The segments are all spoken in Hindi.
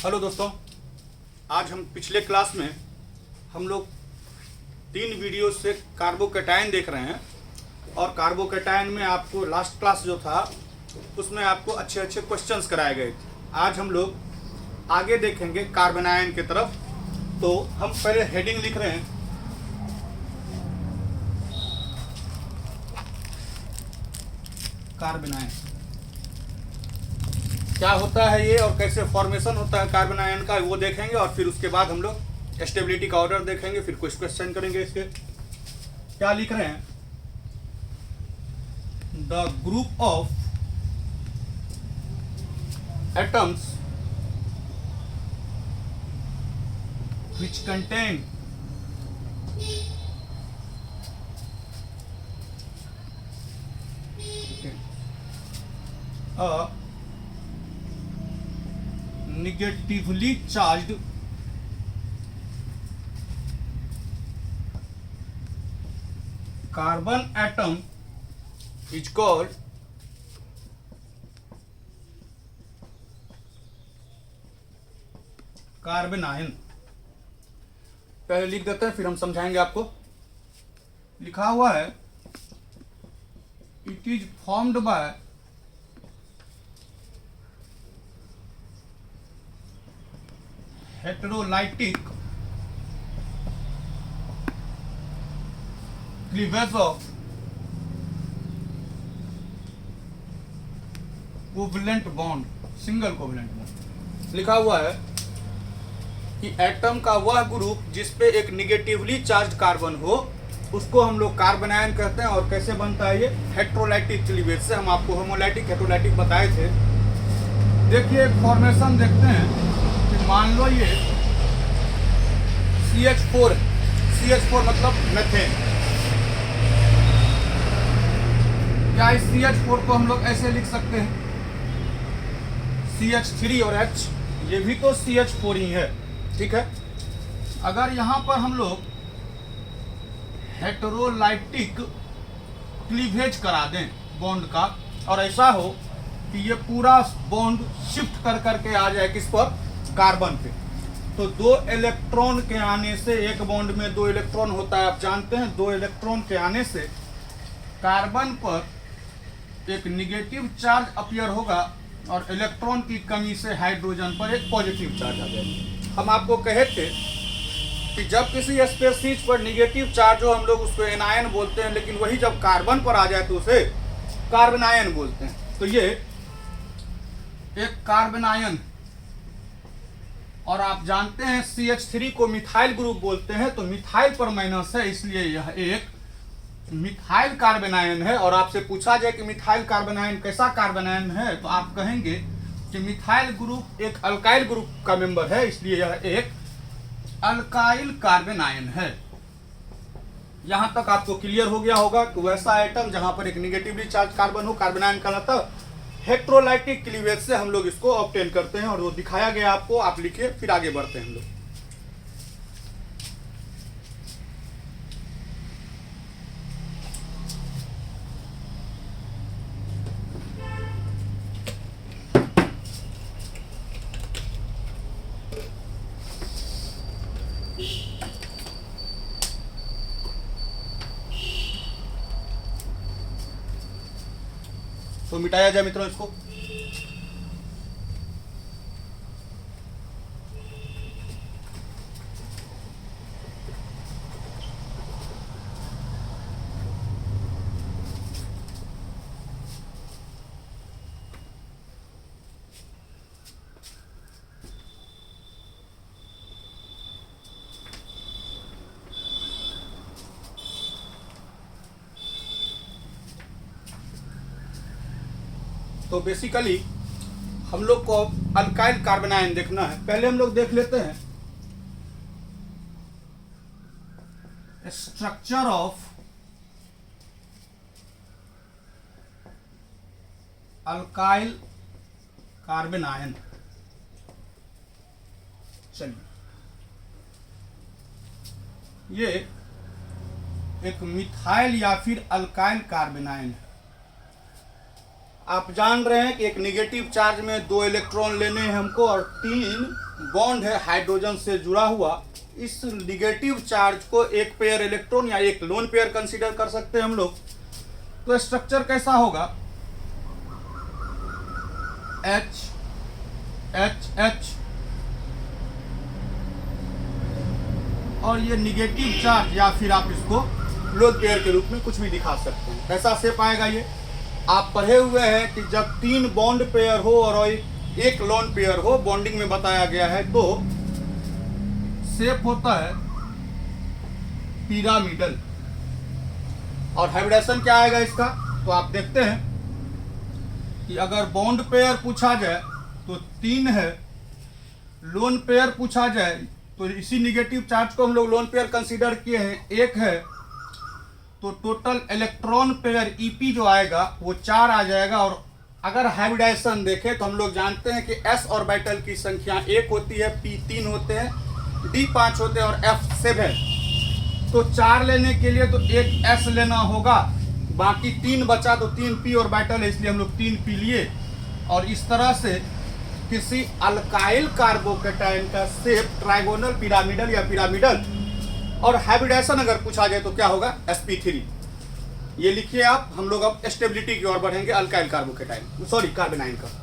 हेलो दोस्तों, आज हम पिछले क्लास में हम लोग 3 वीडियो से कार्बोकैटायन देख रहे हैं और कार्बोकैटायन में आपको लास्ट क्लास जो था उसमें आपको अच्छे अच्छे क्वेश्चंस कराए गए थे। आज हम लोग आगे देखेंगे कार्बनायन की तरफ। तो हम पहले हेडिंग लिख रहे हैं, कार्बनायन क्या होता है ये और कैसे फॉर्मेशन होता है कार्बनायन का वो देखेंगे, और फिर उसके बाद हम लोग स्टेबिलिटी का ऑर्डर देखेंगे, फिर कुछ क्वेश्चन करेंगे। इसके क्या लिख रहे हैं, the group of atoms which contain a negatively charged carbon atom is called कार्बनायन। पहले लिख देते हैं फिर हम समझाएंगे आपको। लिखा हुआ है, it is formed by heterolytic cleavage of covalent bond, single covalent bond. लिखा हुआ है कि एटम का वह ग्रुप जिसपे एक निगेटिवली चार्ज कार्बन हो उसको हम लोग कार्बनायन कहते हैं। और कैसे बनता है ये, हेटेरोलाइटिक क्लीवेज से। हम आपको होमोलाइटिक हेटेरोलाइटिक बताए थे। देखिए एक फॉर्मेशन देखते हैं कि मान लो ये CH4 CH4 मतलब मेथेन। क्या इस CH4 को हम लोग ऐसे लिख सकते हैं, CH3 और H, ये भी तो CH4 ही है, ठीक है। अगर यहां पर हम लोग हेटेरोलाइटिक क्लीवेज करा दें बॉन्ड का, और ऐसा हो कि ये पूरा बॉन्ड शिफ्ट कर करके आ जाए किस पर, कार्बन पे, तो 2 इलेक्ट्रॉन के आने से, एक बॉन्ड में 2 इलेक्ट्रॉन होता है आप जानते हैं, 2 इलेक्ट्रॉन के आने से कार्बन पर एक निगेटिव चार्ज अपीयर होगा और इलेक्ट्रॉन की कमी से हाइड्रोजन पर एक पॉजिटिव चार्ज आ जाएगा। हम आपको कहे थे कि जब किसी स्पेसीज पर निगेटिव चार्ज हो हम लोग उसको एनायन बोलते हैं, लेकिन वही जब कार्बन पर आ जाए तो उसे कार्बनायन बोलते हैं। तो ये एक कार्बनायन, और आप जानते हैं CH3 को मिथाइल ग्रुप बोलते हैं, तो मिथाइल पर माइनस है, इसलिए यह एक मिथाइल कार्बनायन है। और आपसे पूछा जाए कि मिथाइल कार्बनायन कैसा कार्बनायन है, तो आप कहेंगे कि मिथाइल ग्रुप एक अल्काइल ग्रुप का मेंबर है, इसलिए यह एक अल्काइल कार्बनायन है। यहां तक आपको क्लियर हो गया होगा कि वैसा आइटम जहां पर एक निगेटिवली चार्ज कार्बन हो कार्बनायन कहलाता है। हेटेरोलाइटिक क्लीवेज से हम लोग इसको ऑब्टेन करते हैं, और वो दिखाया गया आपको, आप लिखिए फिर आगे बढ़ते हैं हम लोग। तो मिटाया जाए मित्रों इसको। तो बेसिकली हम लोग को अल्काइल कार्बनायन देखना है। पहले हम लोग देख लेते हैं स्ट्रक्चर ऑफ अल्काइल कार्बनायन। चलिए, ये एक मिथाइल या फिर अल्काइल कार्बनायन है। आप जान रहे हैं कि एक निगेटिव चार्ज में 2 इलेक्ट्रॉन लेने हैं हमको और 3 बॉन्ड है हाइड्रोजन से जुड़ा हुआ। इस निगेटिव चार्ज को एक पेयर इलेक्ट्रॉन या एक लोन पेयर कंसीडर कर सकते हैं हम लोग। तो स्ट्रक्चर कैसा होगा, H H H और ये निगेटिव चार्ज, या फिर आप इसको लोन पेयर के रूप में कुछ भी दिखा सकते हैं। कैसा शेप आएगा ये आप पढ़े हुए हैं कि जब 3 बॉन्ड पेयर हो और एक लोन पेयर हो, बॉन्डिंग में बताया गया है, तो शेप होता है पिरामिडल। और हाइब्रिडेशन क्या आएगा इसका, तो आप देखते हैं कि अगर बॉन्ड पेयर पूछा जाए तो 3 है, लोन पेयर पूछा जाए तो इसी निगेटिव चार्ज को हम लोग लोन पेयर कंसीडर किए हैं, 1 है, तो टोटल इलेक्ट्रॉन पेयर Ep जो आएगा वो 4 आ जाएगा। और अगर हाइब्रिडाइजेशन देखें तो हम लोग जानते हैं कि s ऑर्बिटल की संख्या 1 होती है, p 3 होते हैं, d 5 होते हैं और f 7। तो 4 लेने के लिए तो एक s लेना होगा, बाकी 3 बचा तो 3 p ऑर्बिटल है, इसलिए हम लोग 3 p लिए। और इस तरह से किसी अल्काइल कार्बोकेटाइन का शेप ट्राइगोनल, पिरामिडल या पिरामिडल। और हाइब्रिडेशन अगर पूछा जाए तो क्या होगा, sp3। ये लिखिए आप। हम लोग अब स्टेबिलिटी की ओर बढ़ेंगे अल्काइल कार्बोकेटाइन, सॉरी कार्बेनाइन का।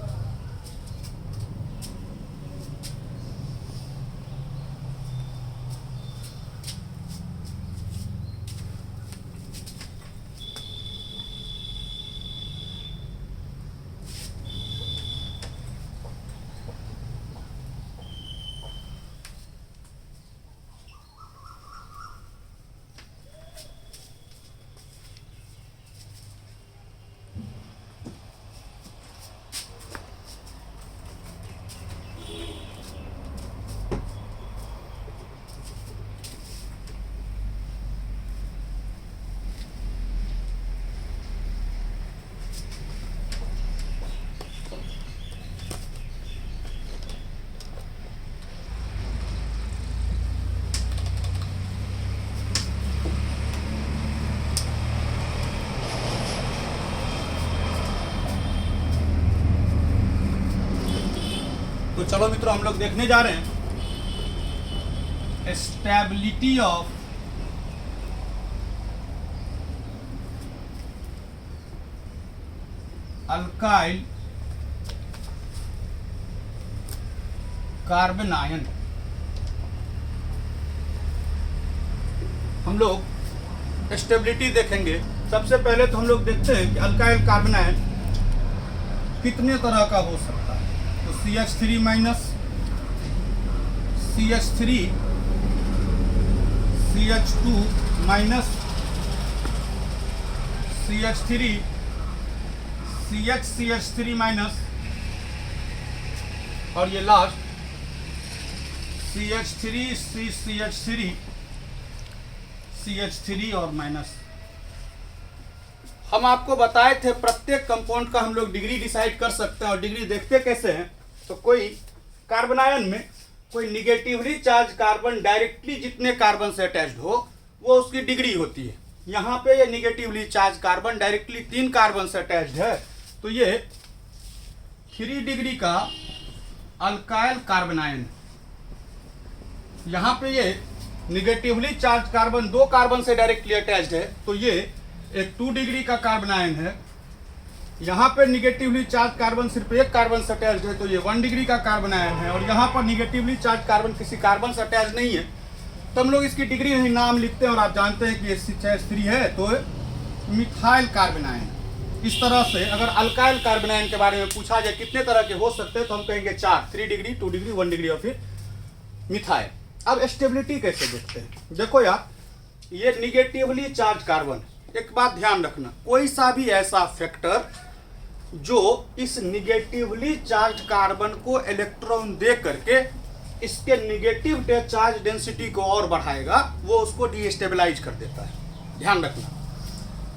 तो चलो मित्रों, हम लोग देखने जा रहे हैं स्टेबिलिटी ऑफ अल्काइल कार्बेनायन। हम लोग स्टेबिलिटी देखेंगे। सबसे पहले तो हम लोग देखते हैं कि अल्काइल कार्बेनायन कितने तरह का हो सकता है। तो CH3 minus, CH3, CH2 minus, CH3, CH3 minus, और ये लास्ट CH3, CH3, CH3 और माइनस। हम आपको बताए थे प्रत्येक कंपाउंड का हम लोग डिग्री डिसाइड कर सकते हैं। और डिग्री देखते कैसे हैं, तो कोई कार्बनायन में कोई निगेटिवली चार्ज कार्बन डायरेक्टली जितने कार्बन से अटैच्ड हो वो उसकी डिग्री होती है। यहाँ पे ये negatively charge carbon directly 3 carbon से अटैच्ड है, तो ये 3 डिग्री का अल्काइल कार्बनायन। यहाँ पे ये निगेटिवली चार्ज कार्बन 2 कार्बन से डायरेक्टली अटैच्ड है, तो ये एक 2 डिग्री का कार्बनायन है। यहाँ पे निगेटिवली चार्ज कार्बन सिर्फ 1 कार्बन से अटैच्ड है, तो ये 1 डिग्री का कार्बनायन है। और यहाँ पर निगेटिवली चार्ज कार्बन किसी कार्बन से अटैच नहीं है, तो हम लोग इसकी डिग्री नहीं नाम लिखते हैं। और आप जानते हैं कि CH3 है तो मिथाइल कार्बनायन। इस तरह से अगर अल्काइल कार्बनायन के बारे में पूछा जाए कितने तरह के हो सकते हैं, तो हम कहेंगे 4, 3 डिग्री, 2 डिग्री, 1 डिग्री और फिर मिथाइल। अब स्टेबिलिटी कैसे देखते हैं, देखो यार, ये निगेटिवली चार्ज कार्बन। एक बात ध्यान रखना, कोई सा भी ऐसा फैक्टर जो इस निगेटिवली चार्ज कार्बन को इलेक्ट्रॉन दे करके इसके निगेटिव चार्ज डेंसिटी को और बढ़ाएगा, वो उसको डीस्टेबलाइज कर देता है। ध्यान रखना,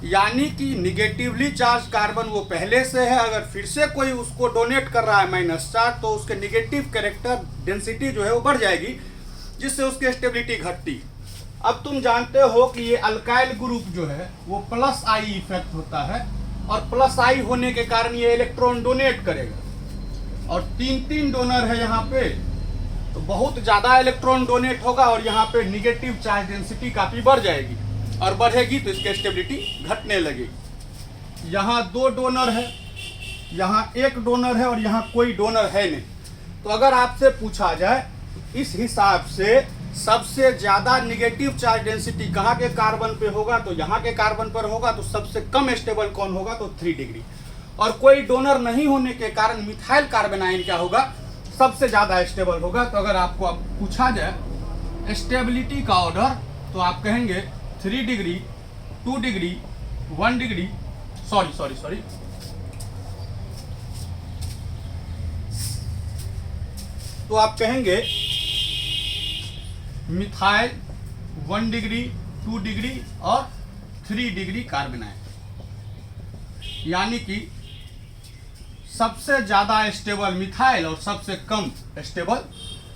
यानी कि निगेटिवली चार्ज कार्बन वो पहले से है, अगर फिर से कोई उसको डोनेट कर रहा है माइनस चार्ज, तो उसके निगेटिव कैरेक्टर डेंसिटी जो है वो बढ़ जाएगी, जिससे उसकी स्टेबिलिटी घटती। अब तुम जानते हो कि ये अल्काइल ग्रुप जो है वो प्लस आई इफेक्ट होता है, और प्लस आई होने के कारण ये इलेक्ट्रॉन डोनेट करेगा। और 3 डोनर है यहाँ पे, तो बहुत ज़्यादा इलेक्ट्रॉन डोनेट होगा और यहाँ पे निगेटिव चार्ज डेंसिटी काफ़ी बढ़ जाएगी, और बढ़ेगी तो इसकी स्टेबिलिटी घटने लगेगी। यहाँ 2 डोनर है, यहाँ 1 डोनर है और यहाँ कोई डोनर है नहीं। तो अगर आपसे पूछा जाए इस हिसाब से सबसे ज़्यादा निगेटिव चार्ज डेंसिटी कहाँ के कार्बन पे होगा, तो यहाँ के कार्बन पर होगा। तो सबसे कम स्टेबल कौन होगा, तो 3 डिग्री। और कोई डोनर नहीं होने के कारण मिथाइल कार्बन आयन क्या होगा, सबसे ज़्यादा स्टेबल होगा। तो अगर आपको अब पूछा जाए स्टेबिलिटी का ऑर्डर, तो आप कहेंगे 3 डिग्री, 2 डिग्री, 1 डिग्री, सॉरी, तो आप कहेंगे मिथाइल 1 डिग्री, 2 डिग्री और 3 डिग्री कार्बन आयन। यानी कि सबसे ज्यादा स्टेबल मिथाइल और सबसे कम स्टेबल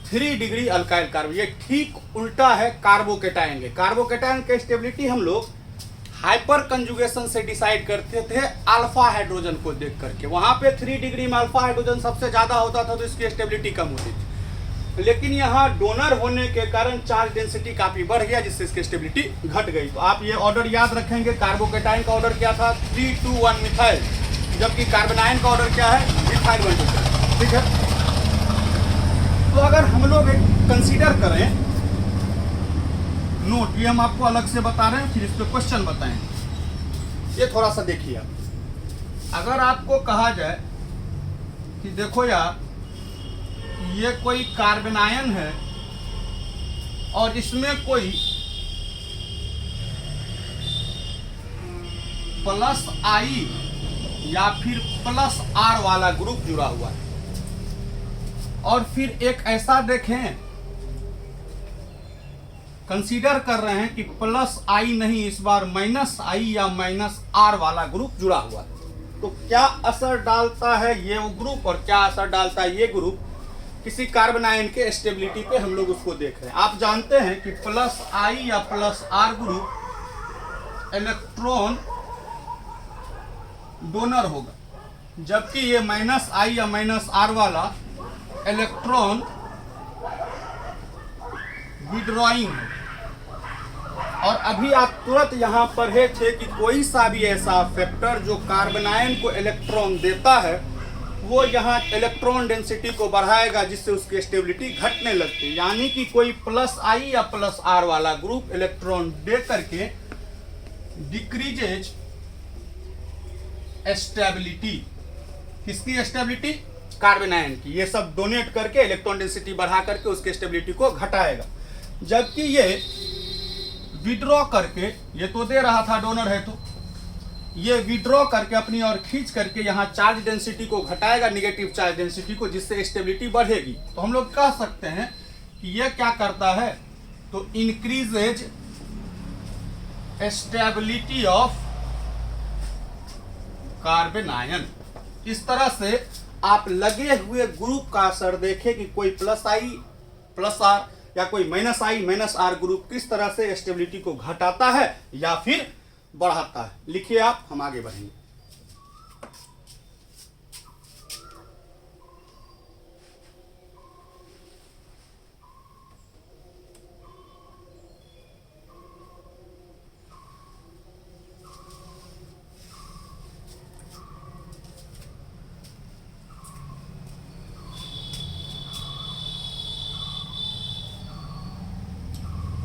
3 डिग्री अल्काइल कार्बन। ये ठीक उल्टा है कार्बोकेटायन के। कार्बोकेटायन के स्टेबिलिटी हम लोग हाइपर कंजुगेशन से डिसाइड करते थे अल्फा हाइड्रोजन को देख करके। वहां पे 3 डिग्री में अल्फा हाइड्रोजन सबसे ज्यादा होता था, तो इसकी स्टेबिलिटी कम होती थी। लेकिन यहाँ डोनर होने के कारण चार्ज डेंसिटी काफी बढ़ गया, जिससे इसकी स्टेबिलिटी घट गई। तो आप ये ऑर्डर याद रखेंगे। कार्बोकेटायन का ऑर्डर क्या था, 3 2 1 मिथाइल, जबकि कार्बन आयन का ऑर्डर क्या है, मिथाइल 1 2 3। ठीक है। तो अगर हम लोग एक कंसीडर करें नोट, ये हम आपको अलग से बता रहे हैं, फिर इस पे क्वेश्चन बताएं। ये थोड़ा सा देखिए आप। अगर आपको कहा जाए कि देखो यार ये कोई कार्बन आयन है और इसमें कोई प्लस आई या फिर प्लस आर वाला ग्रुप जुड़ा हुआ है, और फिर एक ऐसा देखें, कंसीडर कर रहे हैं कि प्लस आई नहीं, इस बार माइनस आई या माइनस आर वाला ग्रुप जुड़ा हुआ है, तो क्या असर डालता है ये वो ग्रुप और क्या असर डालता है ये ग्रुप किसी कार्बन आयन के स्टेबिलिटी पे, हम लोग उसको देख रहे हैं। आप जानते हैं कि प्लस आई या plus R group electron donor होगा, जबकि ये माइनस आई या माइनस आर वाला इलेक्ट्रॉन विड्रॉइंग है। और अभी आप तुरंत यहां पढ़े थे कि कोई सा भी ऐसा फैक्टर जो कार्बन आयन को इलेक्ट्रॉन देता है, वो यहाँ इलेक्ट्रॉन डेंसिटी को बढ़ाएगा, जिससे उसकी स्टेबिलिटी घटने लगती है। यानी कि कोई प्लस आई या प्लस आर वाला ग्रुप इलेक्ट्रॉन दे करके डिक्रीजेज स्टेबिलिटी, किसकी स्टेबिलिटी, कार्बन आयन की। ये सब डोनेट करके इलेक्ट्रॉन डेंसिटी बढ़ा करके उसके स्टेबिलिटी को घटाएगा। जबकि ये विड्रॉ करके, ये तो दे रहा था डोनर है, तो ये विड्रॉ करके अपनी ओर खींच करके यहाँ चार्ज डेंसिटी को घटाएगा, निगेटिव चार्ज डेंसिटी को, जिससे स्टेबिलिटी बढ़ेगी। तो हम लोग कह सकते हैं कि ये क्या करता है, तो increases stability of carbon ion. इस तरह से आप लगे हुए ग्रुप का असर देखें कि कोई प्लस आई प्लस आर या कोई minus I minus R group किस तरह से स्टेबिलिटी को घटाता है या फिर बढ़ाता है। लिखिए आप, हम आगे बढ़ेंगे।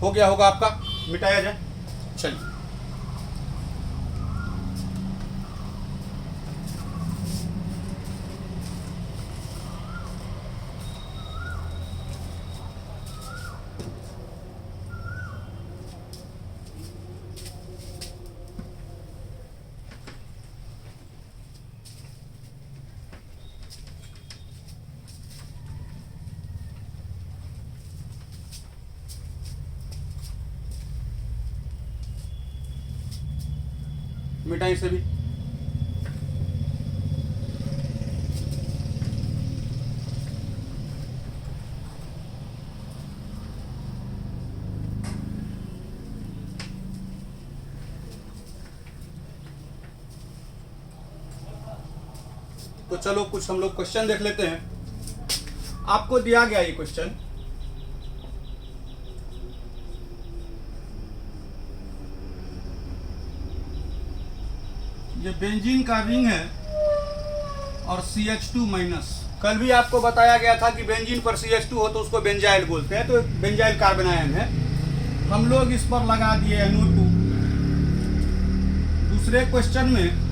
हो गया होगा आपका, मिटाया जाए। चलिए, मिटाई से भी। तो चलो कुछ हम लोग क्वेश्चन देख लेते हैं। आपको दिया गया ये क्वेश्चन, ये बेंजीन का रिंग है और CH2 माइनस। कल भी आपको बताया गया था कि बेंजीन पर CH2 हो तो उसको बेंजाइल बोलते हैं, तो बेंजाइल कार्बन आयन है। हम लोग इस पर लगा दिए NO2। दूसरे क्वेश्चन में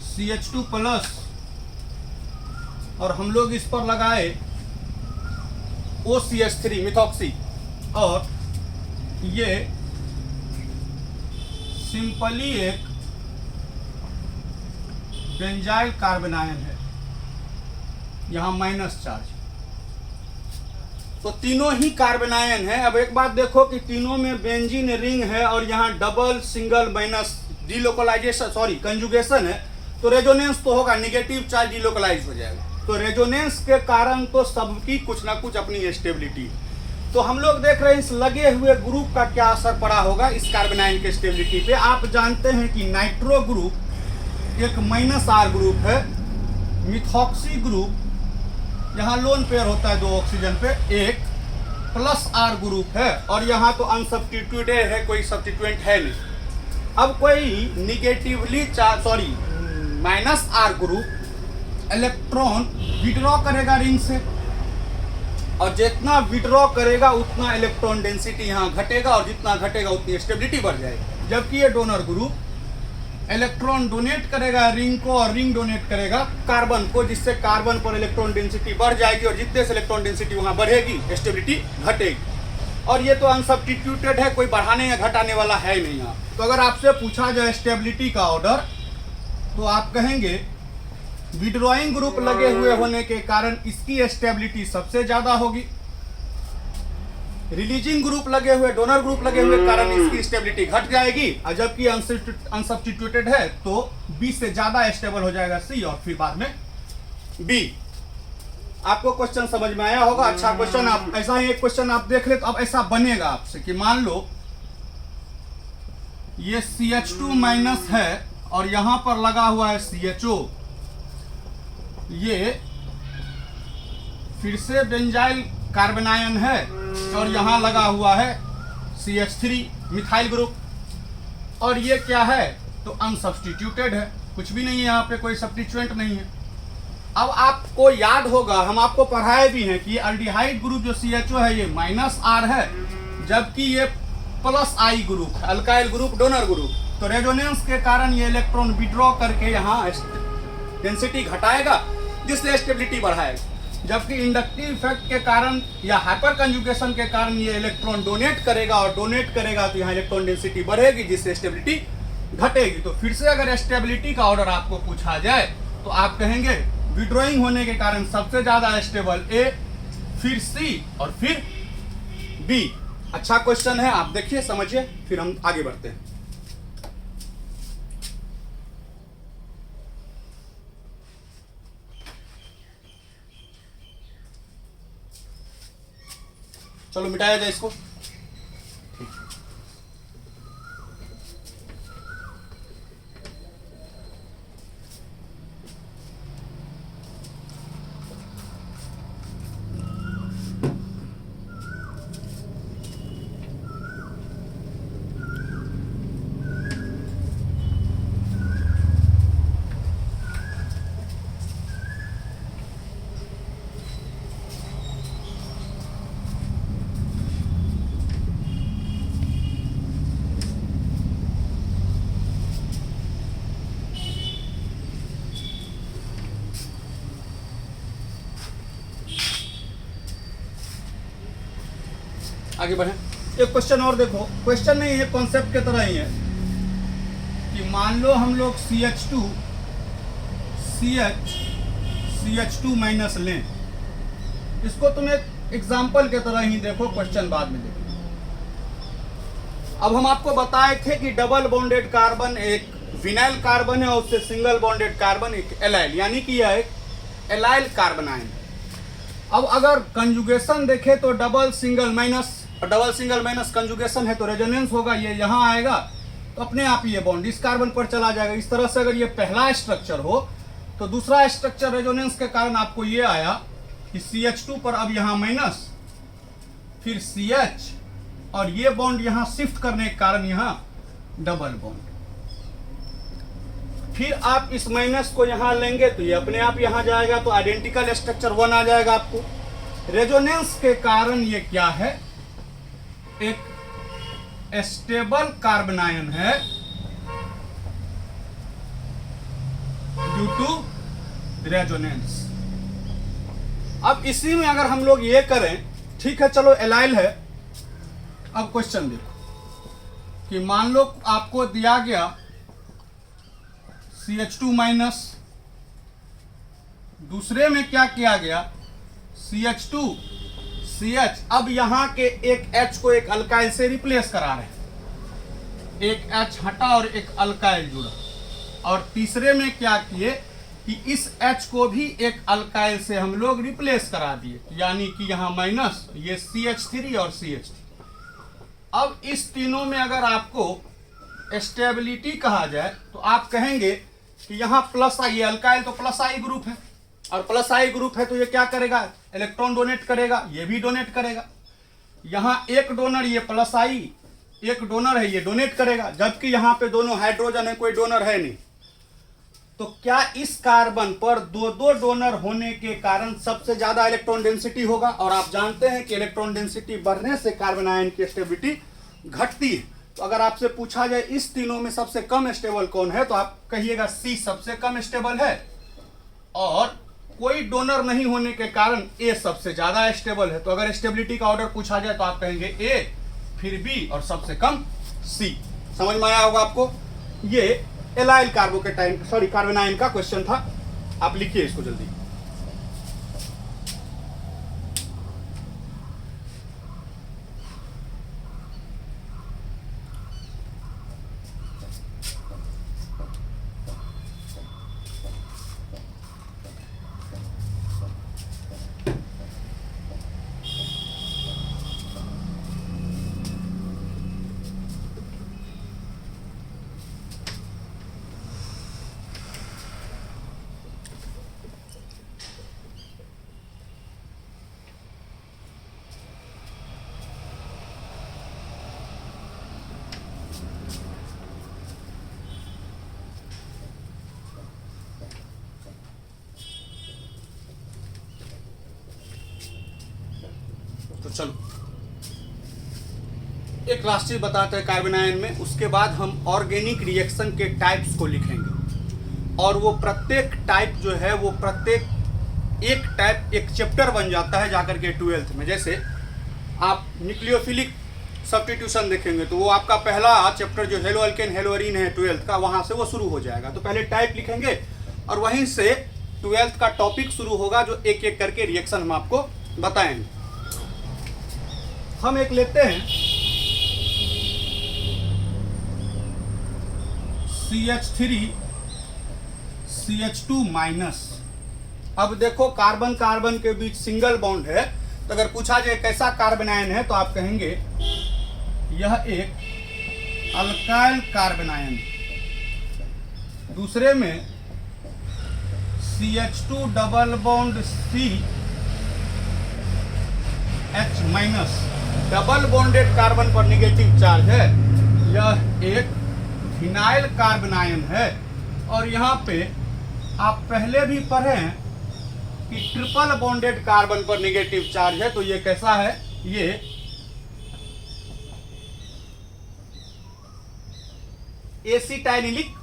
CH2 प्लस और हम लोग इस पर लगाए OCH3 मिथॉक्सी, और ये सिंपली एक बेंजाइल कार्बन आयन है, यहां माइनस चार्ज। तो तीनों ही कार्बन आयन है। अब एक बात देखो कि तीनों में बेंजीन रिंग है और यहाँ double single minus delocalization sorry conjugation है, तो रेजोनेंस तो होगा, निगेटिव चार्ज डीलोकलाइज हो जाएगा। तो रेजोनेंस के कारण तो सबकी कुछ ना कुछ अपनी स्टेबिलिटी। तो हम लोग देख रहे हैं इस लगे हुए ग्रुप का क्या असर पड़ा होगा इस कार्बन आयन के स्टेबिलिटी पे। आप जानते हैं कि नाइट्रो ग्रुप एक -R ग्रुप है, मिथॉक्सी ग्रुप यहाँ लोन पेयर होता है 2 ऑक्सीजन पे, एक +R ग्रुप है, और यहाँ तो अनसब्स्टिट्यूटेड है, कोई सब्स्टिट्यूएंट है नहीं। अब कोई negatively sorry -R group electron withdraw करेगा रिंग से, और जितना विड्रॉ करेगा उतना इलेक्ट्रॉन डेंसिटी यहाँ घटेगा, और जितना घटेगा उतनी स्टेबिलिटी बढ़ जाएगी। जबकि ये डोनर ग्रुप इलेक्ट्रॉन डोनेट करेगा रिंग को, और रिंग डोनेट करेगा कार्बन को, जिससे कार्बन पर इलेक्ट्रॉन डेंसिटी बढ़ जाएगी, और जितने से इलेक्ट्रॉन डेंसिटी वहाँ बढ़ेगी स्टेबिलिटी घटेगी। और ये तो अनसब्स्टिट्यूटेड है, कोई बढ़ाने या घटाने वाला है नहीं यहाँ। तो अगर आपसे पूछा जाए स्टेबिलिटी का ऑर्डर, तो आप कहेंगे विड्रॉइंग ग्रुप लगे हुए होने के कारण इसकी स्टेबिलिटी सबसे ज्यादा होगी, रिलीजिंग ग्रुप लगे हुए, डोनर ग्रुप लगे हुए कारण इसकी स्टेबिलिटी घट जाएगी, और जबकि अनसब्स्टिट्यूटेड है तो B से ज्यादा स्टेबल हो जाएगा C, और फिर बाद में B। आपको क्वेश्चन समझ में आया होगा। अच्छा क्वेश्चन, आप ऐसा ही एक क्वेश्चन आप देख ले, तो अब ऐसा बनेगा आपसे कि मान लो ये CH2 माइनस है और यहां पर लगा हुआ है CHO, ये फिर से बेंजाइल कार्बन आयन है, और यहां लगा हुआ है CH3 मिथाइल ग्रुप, और ये क्या है तो अनसब्स्टिट्यूटेड है, कुछ भी नहीं है यहाँ पे, कोई सब्स्टिट्यूएंट नहीं है। अब आपको याद होगा, हम आपको पढ़ाए भी हैं कि अल्डिहाइड ग्रुप जो CHO है ये -R है, जबकि ये +I ग्रुप है, अल्काइल ग्रुप, डोनर ग्रुप। तो रेजोनेंस के कारण ये इलेक्ट्रॉन विड्रॉ करके यहाँ डेंसिटी घटाएगा, जिससे स्टेबिलिटी बढ़ाएगा, जबकि इंडक्टिव इफेक्ट के कारण या हाइपर कंजुगेशन के कारण ये इलेक्ट्रॉन डोनेट करेगा, और डोनेट करेगा तो यहाँ इलेक्ट्रॉन डेंसिटी बढ़ेगी, जिससे स्टेबिलिटी घटेगी। तो फिर से अगर स्टेबिलिटी का ऑर्डर आपको पूछा जाए तो आप कहेंगे विड्रॉइंग होने के कारण सबसे ज्यादा स्टेबल A, फिर C और फिर B। अच्छा क्वेश्चन है, आप देखिए समझिए, फिर हम आगे बढ़ते हैं। चलो मिटाया जाए इसको। आगे बढ़े। एक क्वेश्चन और देखो, क्वेश्चन नहीं है, कॉन्सेप्ट के तरह ही है कि मान लो हम लोग CH2 माइनस लें, इसको तुम एक एग्जाम्पल के तरह ही देखो, क्वेश्चन बाद में देखो। अब हम आपको बताए थे कि डबल बॉन्डेड कार्बन एक विनाइल कार्बन है और उससे सिंगल बॉन्डेड कार्बन एक एलाइल, यानी कि यह एक एलाइल कार्बन आयन है। अब अगर कंजुगेशन देखें तो डबल सिंगल माइनस, और डबल सिंगल माइनस कंजुगेशन है तो रेजोनेंस होगा, ये यहाँ आएगा। तो अपने आप ही ये बॉन्ड इस कार्बन पर चला जाएगा। इस तरह से अगर ये पहला स्ट्रक्चर हो तो दूसरा स्ट्रक्चर रेजोनेंस के कारण आपको ये आया कि CH2 पर अब यहां माइनस, फिर CH, और ये बॉन्ड यहां शिफ्ट करने के कारण यहां डबल बॉन्ड। फिर आप इस माइनस को यहां लेंगे तो ये अपने आप यहां जाएगा, तो आइडेंटिकल स्ट्रक्चर 1 आ जाएगा आपको। रेजोनेंस के कारण ये क्या है, एक स्टेबल कार्बनायन है ड्यू टू रेजोनेंस। अब इसी में अगर हम लोग ये करें, ठीक है चलो एलाइल है। अब क्वेश्चन देखो कि मान लो आपको दिया गया CH2 माइनस, दूसरे में क्या किया गया CH2 CH, अब यहां के एक H को एक अल्काइल से रिप्लेस करा रहे हैं, एक H हटा और एक अल्काइल जुड़ा, और तीसरे में क्या किए कि इस H को भी एक अल्काइल से हम लोग रिप्लेस करा दिए, यानी कि यहां माइनस, ये CH3 और CH3। अब इस तीनों में अगर आपको स्टेबिलिटी कहा जाए तो आप कहेंगे कि यहाँ प्लस आई, ये अल्काइल तो प्लस आई ग्रुप है, और प्लस आई ग्रुप है तो ये क्या करेगा, इलेक्ट्रॉन डोनेट करेगा, ये भी डोनेट करेगा। यहाँ एक डोनर, ये प्लस आई, एक डोनर है, ये डोनेट करेगा, जबकि यहाँ पे दोनों हाइड्रोजन है, कोई डोनर है नहीं। तो क्या इस कार्बन पर दो दो डोनर होने के कारण सबसे ज्यादा इलेक्ट्रॉन डेंसिटी होगा? और आप जानते हैं कि इलेक्ट्रॉन डेंसिटी बढ़ने से कार्बन आयन की स्टेबिलिटी घटती है। तो अगर आपसे पूछा जाए इस तीनों में सबसे कम स्टेबल कौन है, तो आप कहिएगा C सबसे कम स्टेबल है, और कोई डोनर नहीं होने के कारण A सबसे ज्यादा स्टेबल है। तो अगर स्टेबिलिटी का ऑर्डर पूछा जाए तो आप कहेंगे A, फिर B और सबसे कम C। समझ में आया होगा आपको? ये एलाइल कार्बन आयन का क्वेश्चन था। आप लिखिए इसको जल्दी। तो चलो एक लास्ट चीज बताते हैं कार्बन आयन में, उसके बाद हम ऑर्गेनिक रिएक्शन के टाइप्स को लिखेंगे, और वो प्रत्येक टाइप जो है वो प्रत्येक एक टाइप एक चैप्टर बन जाता है जाकर के 12th में। जैसे आप न्यूक्लियोफिलिक सब्स्टिट्यूशन देखेंगे तो वो आपका पहला चैप्टर जो हेलो अल्केन हेलो एरीन है 12th का, वहां से वो शुरू हो जाएगा। तो पहले टाइप लिखेंगे और वहीं से 12th का टॉपिक शुरू होगा, जो एक एक करके रिएक्शन हम आपको बताएंगे। हम एक लेते हैं CH3 CH2 माइनस। अब देखो कार्बन कार्बन के बीच सिंगल बॉन्ड है, तो अगर पूछा जाए कैसा कार्बन आयन है तो आप कहेंगे यह एक अल्काइल कार्बन आयन। दूसरे में CH2 double bond CH minus, double bonded carbon पर निगेटिव चार्ज है, यह एक फिनाइल कार्बन आयन है। और यहाँ पे आप पहले भी पढ़े हैं कि ट्रिपल बॉन्डेड कार्बन पर निगेटिव चार्ज है, तो ये कैसा है, ये एसिटाइलिक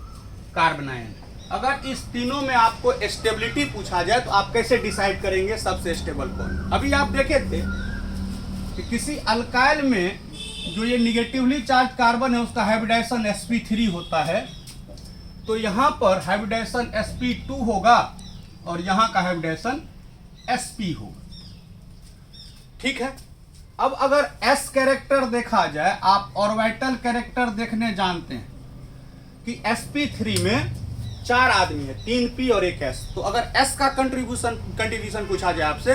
कार्बन आयन है। अगर इस तीनों में आपको स्टेबिलिटी पूछा जाए तो आप कैसे डिसाइड करेंगे सबसे स्टेबल कौन? अभी आप देखे थे कि किसी अल्काइल में जो ये निगेटिवली चार्ज कार्बन है उसका हाइब्रिडाइजेशन sp3 होता है, तो यहां पर हाइब्रिडाइजेशन sp2 होगा और यहां का हाइब्रिडाइजेशन sp होगा। ठीक है। अब अगर s कैरेक्टर देखा जाए, आप ऑर्बिटल कैरेक्टर देखने जानते हैं कि sp3 में 4 आदमी है, 3p और 1 s। तो अगर s का कंट्रीब्यूशन पूछा जाए आपसे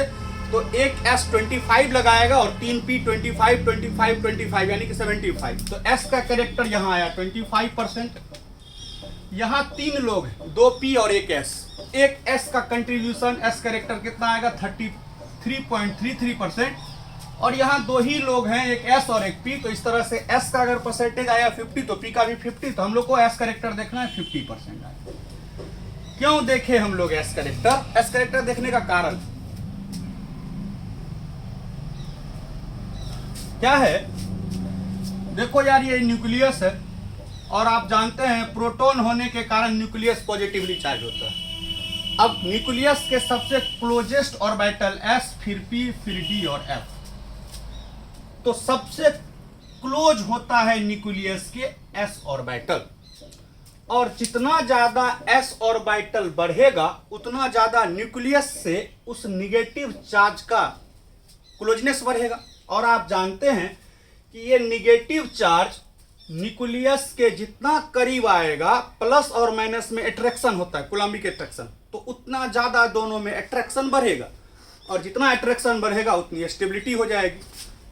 तो एक S 25 लगाएगा और 3P 25 25 25 यानी कि 75। तो S का कैरेक्टर यहाँ आया 25%। यहाँ 3 लोग हैं, 2P और एक S। एक S का कंट्रीब्यूशन S कैरेक्टर कितना आएगा 33.33%। और यहाँ 2 ही लोग हैं, एक S और एक P। तो इस तरह से S का अगर परसेंटेज आया 50 तो P का भी 50। तो हम लोग को S कैरेक्टर देखना है 50% आया। क्यों देखे हम लोग S कैरेक्टर? S कैरेक्टर देखने का कारण क्या है? देखो यार, ये न्यूक्लियस है और आप जानते हैं प्रोटॉन होने के कारण न्यूक्लियस पॉजिटिवली चार्ज होता है। अब न्यूक्लियस के सबसे क्लोजेस्ट ऑर्बिटल S, फिर P, फिर D और F। तो सबसे क्लोज होता है न्यूक्लियस के S ऑर्बिटल, और जितना ज्यादा S ऑर्बिटल बढ़ेगा उतना ज्यादा न्यूक्लियस से उस निगेटिव चार्ज का क्लोजनेस बढ़ेगा। और आप जानते हैं कि ये निगेटिव चार्ज न्यूक्लियस के जितना करीब आएगा, प्लस और माइनस में अट्रैक्शन होता है, कूलम्बिक अट्रैक्शन, तो उतना ज्यादा दोनों में अट्रैक्शन बढ़ेगा। और जितना अट्रैक्शन बढ़ेगा उतनी स्टेबिलिटी हो जाएगी।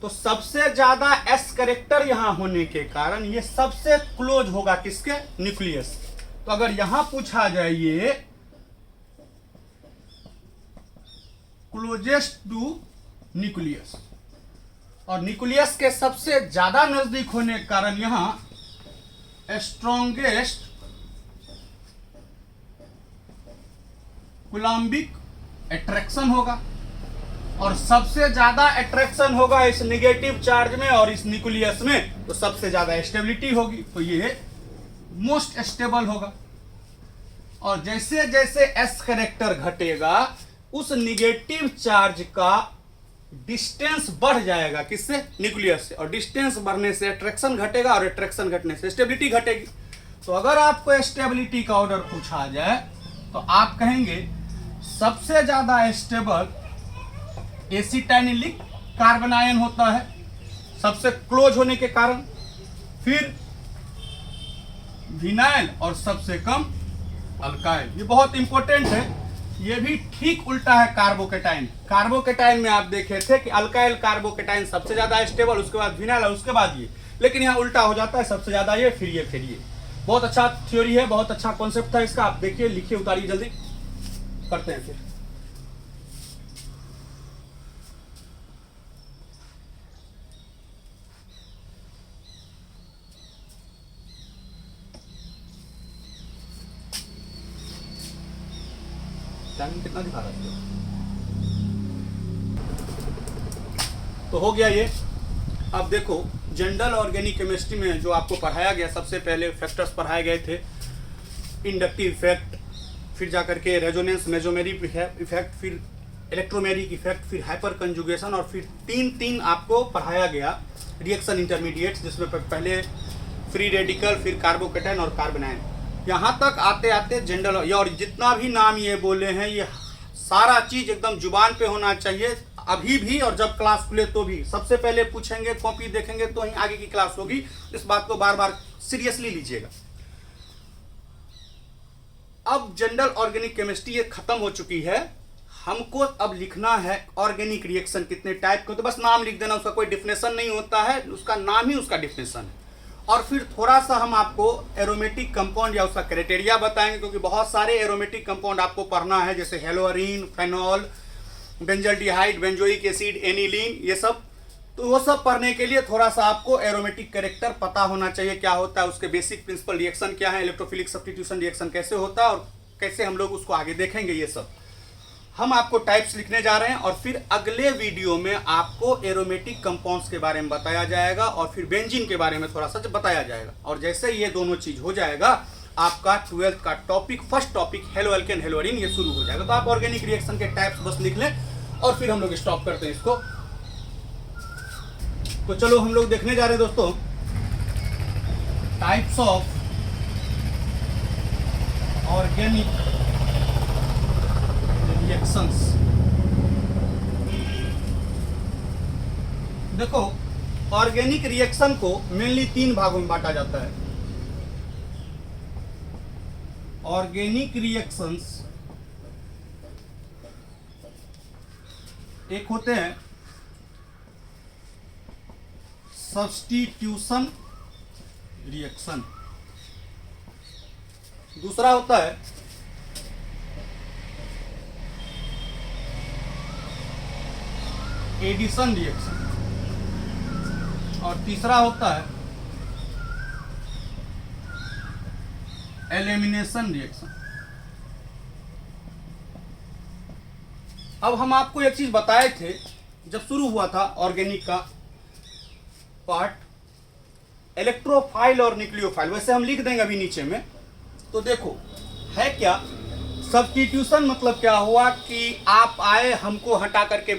तो सबसे ज्यादा S कैरेक्टर यहां होने के कारण ये सबसे क्लोज होगा किसके? न्यूक्लियस। तो अगर यहां पूछा जाए ये क्लोजेस्ट टू न्यूक्लियस, और न्यूक्लियस के सबसे ज्यादा नजदीक होने के कारण यहां स्ट्रॉन्गेस्ट कूलम्बिक अट्रैक्शन होगा, और सबसे ज्यादा अट्रैक्शन होगा इस निगेटिव चार्ज में और इस न्यूक्लियस में, तो सबसे ज्यादा स्टेबिलिटी होगी। तो ये मोस्ट स्टेबल होगा। और जैसे जैसे S कैरेक्टर घटेगा उस निगेटिव चार्ज का डिस्टेंस बढ़ जाएगा, किससे? न्यूक्लियस से। और डिस्टेंस बढ़ने से अट्रैक्शन घटेगा और अट्रैक्शन घटने से स्टेबिलिटी घटेगी। तो अगर आपको स्टेबिलिटी का ऑर्डर पूछा जाए तो आप कहेंगे सबसे ज्यादा स्टेबल एसिटाइनिलिक कार्बन आयन होता है, सबसे क्लोज होने के कारण, फिर विनाइल और सबसे कम अल्काइल। ये बहुत इंपॉर्टेंट है। ये भी ठीक उल्टा है कार्बोकेटाइन। कार्बोकेटाइन में आप देखे थे कि अल्काइल कार्बोकेटाइन सबसे ज्यादा स्टेबल, उसके बाद विनाइल और उसके बाद ये। लेकिन यहाँ उल्टा हो जाता है, सबसे ज्यादा ये, फिर ये, फिर ये। बहुत अच्छा थ्योरी है, बहुत अच्छा कॉन्सेप्ट था इसका। आप देखिए, लिखिए, उतारिए, जल्दी करते हैं फिर। टाइमिंग कितना दिखा रहा है? तो हो गया ये। अब देखो, जनरल ऑर्गेनिक केमिस्ट्री में जो आपको पढ़ाया गया, सबसे पहले फैक्टर्स पढ़ाए गए थे, इंडक्टिव इफेक्ट, फिर जाकर के रेजोनेंस मेसोमेरिक इफेक्ट, फिर इलेक्ट्रोमेरिक इफेक्ट, फिर हाइपर कंजुगेशन, और फिर तीन आपको पढ़ाया गया रिएक्शन इंटरमीडिएट्स, जिसमें पहले फ्री रेडिकल, फिर कार्बोकेटाइन और कार्बोनाइन। यहाँ तक आते आते जनरल, और जितना भी नाम ये बोले हैं, ये सारा चीज एकदम जुबान पे होना चाहिए अभी भी, और जब क्लास खुले तो भी। सबसे पहले पूछेंगे, कॉपी देखेंगे तो ही आगे की क्लास होगी। इस बात को बार बार सीरियसली लीजिएगा। अब जनरल ऑर्गेनिक केमिस्ट्री ये खत्म हो चुकी है। हमको अब लिखना है ऑर्गेनिक रिएक्शन कितने टाइप के, तो बस नाम लिख देना, उसका कोई डिफिनेशन नहीं होता है, उसका नाम ही उसका डिफिनेशन है। और फिर थोड़ा सा हम आपको एरोमेटिक कंपाउंड या उसका क्राइटेरिया बताएंगे, क्योंकि बहुत सारे एरोमेटिक कंपाउंड आपको पढ़ना है, जैसे haloarene, phenol, benzaldehyde, benzoic acid, aniline, ये सब। तो वो सब पढ़ने के लिए थोड़ा सा आपको एरोमेटिक कैरेक्टर पता होना चाहिए, क्या होता है, उसके बेसिक प्रिंसिपल रिएक्शन क्या है, इलेक्ट्रोफिलिक सब्स्टिट्यूशन रिएक्शन कैसे होता है, और कैसे हम लोग उसको आगे देखेंगे। ये सब हम आपको टाइप्स लिखने जा रहे हैं, और फिर अगले वीडियो में आपको एरोमेटिक कंपाउंड्स के बारे में बताया जाएगा, और फिर बेंजीन के बारे में थोड़ा सा बताया जाएगा। और जैसे ये दोनों चीज हो जाएगा, आपका 12th का टॉपिक, फर्स्ट टॉपिक हेलोअल्केन हेलोअरीन, ये शुरू हो जाएगा। तो आप ऑर्गेनिक रिएक्शन के टाइप्स बस लिख लें, और फिर हम लोग स्टॉप करते हैं इसको। तो चलो हम लोग देखने जा रहे हैं दोस्तों, टाइप्स ऑफ ऑर्गेनिक रिएक्शंस। देखो, ऑर्गेनिक रिएक्शन को मेनली 3 भागों में बांटा जाता है। ऑर्गेनिक रिएक्शंस एक होते हैं सब्स्टिट्यूशन रिएक्शन, दूसरा होता है एडिशन रिएक्शन, और तीसरा होता है एलिमिनेशन रिएक्शन। अब हम आपको एक चीज बताए थे जब शुरू हुआ था ऑर्गेनिक का पार्ट, इलेक्ट्रोफाइल और न्यूक्लियोफाइल, वैसे हम लिख देंगे अभी नीचे में। तो देखो है क्या, सब्स्टिट्यूशन मतलब क्या हुआ कि आप आए, हमको हटा करके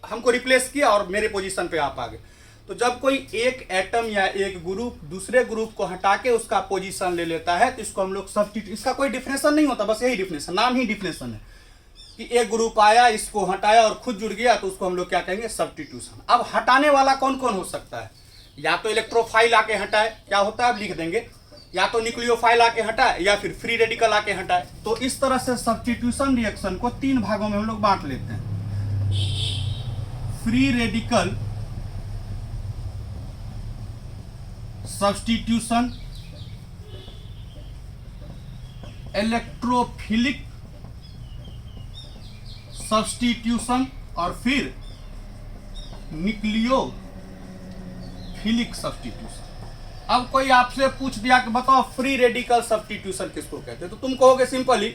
हमको रिप्लेस किया और मेरे पोजीशन पे आप आ गए। तो जब कोई एक एटम या एक ग्रुप दूसरे ग्रुप को हटा के उसका पोजीशन ले लेता है तो इसको हम लोग सब्स्टिट्यूट, इसका कोई डिफिनेशन नहीं होता, बस यही डिफिनेशन, नाम ही डिफिनेशन है कि एक ग्रुप आया, इसको हटाया और खुद जुड़ गया, तो उसको हम लोग क्या कहेंगे, सब्स्टिट्यूशन। अब हटाने वाला कौन कौन हो सकता है, या तो इलेक्ट्रोफाइल आके हटाए, क्या होता है अब लिख देंगे, या तो न्यूक्लियोफाइल आके हटाए, या फिर फ्री रेडिकल आके हटाए। तो इस तरह से सब्स्टिट्यूशन रिएक्शन को 3 भागों में हम लोग बांट लेते हैं, free radical substitution, electrophilic substitution, और फिर न्यूक्लियोफिलिक सब्स्टिट्यूशन। अब कोई आपसे पूछ दिया कि बताओ फ्री रेडिकल सब्स्टिट्यूशन किसको कहते हैं, तो तुम कहोगे सिंपली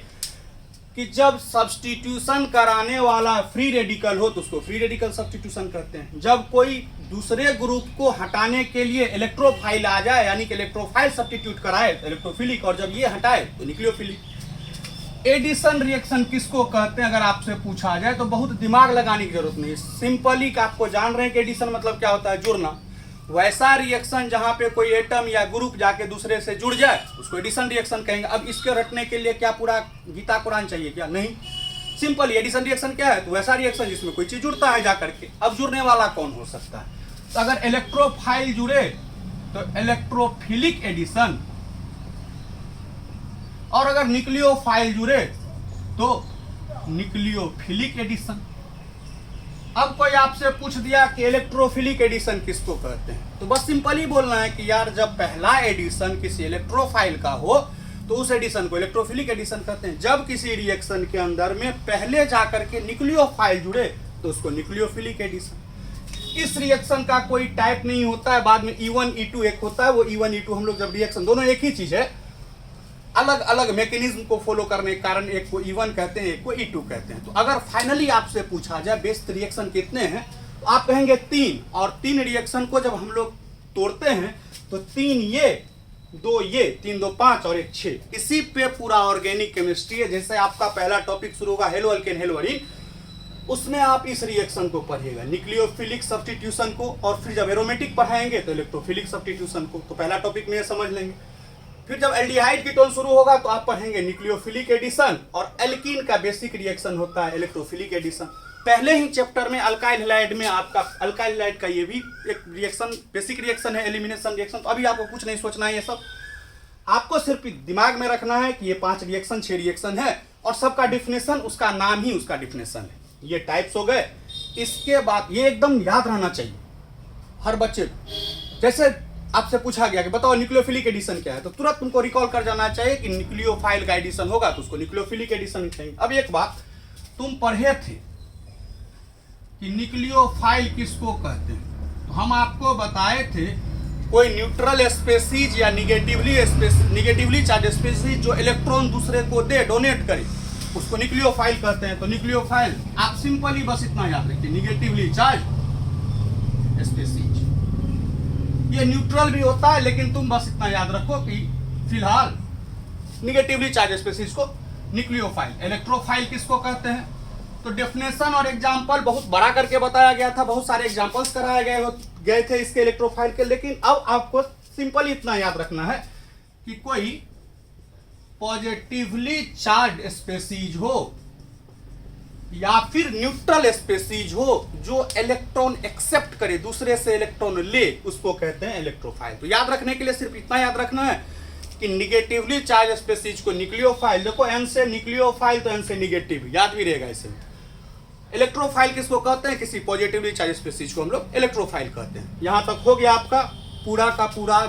कि जब सब्स्टिट्यूशन कराने वाला फ्री रेडिकल हो तो उसको फ्री रेडिकल सब्स्टिट्यूशन कहते हैं। जब कोई दूसरे ग्रुप को हटाने के लिए इलेक्ट्रोफाइल आ जाए, यानी कि इलेक्ट्रोफाइल सब्स्टिट्यूट कराए इलेक्ट्रोफिलिक, और जब ये हटाए तो न्यूक्लियोफिलिक। एडिशन रिएक्शन किसको कहते हैं अगर आपसे पूछा जाए तो बहुत दिमाग लगाने की जरूरत नहीं है, सिंपली कि आपको जान रहे हैं कि एडिशन मतलब क्या होता है, जुड़ना। वैसा रिएक्शन जहां पे कोई एटम या ग्रुप जाके दूसरे से जुड़ जाए उसको एडिशन रिएक्शन कहेंगे। अब इसके रटने के लिए क्या पूरा गीता कुरान चाहिए क्या, नहीं, सिंपल एडिशन रिएक्शन क्या है, तो वैसा रिएक्शन जिसमें कोई चीज जुड़ता है जाकर के। अब जुड़ने वाला कौन हो सकता है, तो अगर इलेक्ट्रोफाइल जुड़े तो इलेक्ट्रोफिलिक एडिशन, और अगर न्यूक्लियोफाइल जुड़े तो न्यूक्लियोफिलिक एडिशन। अब कोई आपसे पूछ दिया कि इलेक्ट्रोफिलिक एडिशन किसको कहते हैं, तो बस सिंपल ही बोलना है कि यार जब पहला एडिशन किसी इलेक्ट्रोफाइल का हो तो उस एडिशन को इलेक्ट्रोफिलिक एडिशन कहते हैं। जब किसी रिएक्शन के अंदर में पहले जाकर के न्यूक्लियोफाइल जुड़े तो उसको न्यूक्लियोफिलिक एडिशन। इस रिएक्शन का कोई टाइप नहीं होता है, बाद में E1 E2 एक होता है, वो E1 E2 हम लोग जब रिएक्शन, दोनों एक ही चीज है, अलग अलग मैकेनिज्म को फॉलो करने के कारण एक को E1 कहते हैं, एक को E2 कहते हैं। तो अगर फाइनली आपसे पूछा जाए बेस्ट रिएक्शन कितने हैं तो आप कहेंगे 3, और 3 रिएक्शन को जब हम लोग तोड़ते हैं तो 3 ये, 2 ये, 3 2 5 और 1 6, इसी पे पूरा ऑर्गेनिक केमिस्ट्री है। जैसे आपका पहला टॉपिक शुरू होगा हेलो अल्केन हेलोअरीन, उसमें आप इस रिएक्शन को पढ़िएगा, न्यूक्लियोफिलिक सब्स्टिट्यूशन को, और फिर जब एरोमेटिक पढ़ाएंगे तो इलेक्ट्रोफिलिक सब्स्टिट्यूशन को। तो पहला टॉपिक में समझ लेंगे। फिर जब एल्डिहाइड कीटोन शुरू होगा तो आप पढ़ेंगे न्यूक्लियोफिलिक एडिशन, और एल्कीन का बेसिक रिएक्शन होता है इलेक्ट्रोफिलिक एडिशन। पहले ही चैप्टर में अल्काइल हैलाइड में आपका अल्काइल हैलाइड का ये भी एक रिएक्शन, बेसिक रिएक्शन है, एलिमिनेशन रिएक्शन। तो अभी आपको कुछ नहीं सोचना है, ये सब आपको सिर्फ दिमाग में रखना है कि ये 5 रिएक्शन 6 रिएक्शन है, और सबका डिफिनेशन उसका नाम ही उसका डिफिनेशन है। ये टाइप्स हो गए। इसके बाद ये एकदम याद रहना चाहिए हर बच्चे। जैसे आपसे पूछा गया कि बताओ न्यूक्लियोफिलिक एडिशन क्या है, तो तुरंत तुमको रिकॉल कर जाना चाहिए कि न्यूक्लियोफाइल का एडिशन होगा तो उसको न्यूक्लियोफिलिक एडिशन कहेंगे। अब एक बात तुम पढ़े थे कि न्यूक्लियोफाइल किसको कहते हैं, तो हम आपको बताए थे कोई न्यूट्रल स्पेसीज या निगेटिवली चार्ज स्पेसीज जो इलेक्ट्रॉन दूसरे को दे, डोनेट करे, उसको न्यूक्लियोफाइल कहते हैं। तो न्यूक्लियोफाइल आप सिंपली बस इतना याद रखिए, निगेटिवली चार्ज स्पेसीज। ये न्यूट्रल भी होता है, लेकिन तुम बस इतना याद रखो कि फिलहाल निगेटिवली चार्ज स्पेसीज को न्यूक्लियोफाइल। इलेक्ट्रोफाइल किसको कहते हैं, तो डेफिनेशन और एग्जांपल बहुत बड़ा करके बताया गया था, बहुत सारे एग्जांपल्स कराए गए थे इसके इलेक्ट्रोफाइल के। लेकिन अब आपको सिंपली इतना याद रखना है कि कोई पॉजिटिवली चार्ज स्पेसीज हो या फिर न्यूट्रल स्पेसीज हो जो इलेक्ट्रॉन एक्सेप्ट करे, दूसरे से इलेक्ट्रॉन ले, उसको कहते हैं इलेक्ट्रोफाइल। तो याद रखने के लिए सिर्फ इतना याद रखना है कि निगेटिवली चार्ज स्पेसीज को न्यूक्लियोफाइल, देखो एन से न्यूक्लियोफाइल तो एन से निगेटिव, याद भी रहेगा इसे। इलेक्ट्रोफाइल किसको कहते हैं? किसी पॉजिटिवली चार्ज स्पीशीज को हम लोग इलेक्ट्रोफाइल कहते हैं। यहाँ तक हो गया आपका पूरा का पूरा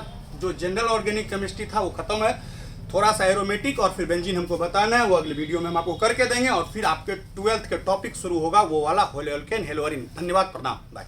जो जनरल ऑर्गेनिक केमिस्ट्री था वो खत्म है। थोड़ा सा एरोमेटिक और फिर बेंजीन हमको बताना है, वो अगले वीडियो में हम आपको करके देंगे। और फिर आपके 12th के टॉपिक शुरू होगा, वो वाला होले एल्केन हेलोअरिन। धन्यवाद, प्रणाम, बाय।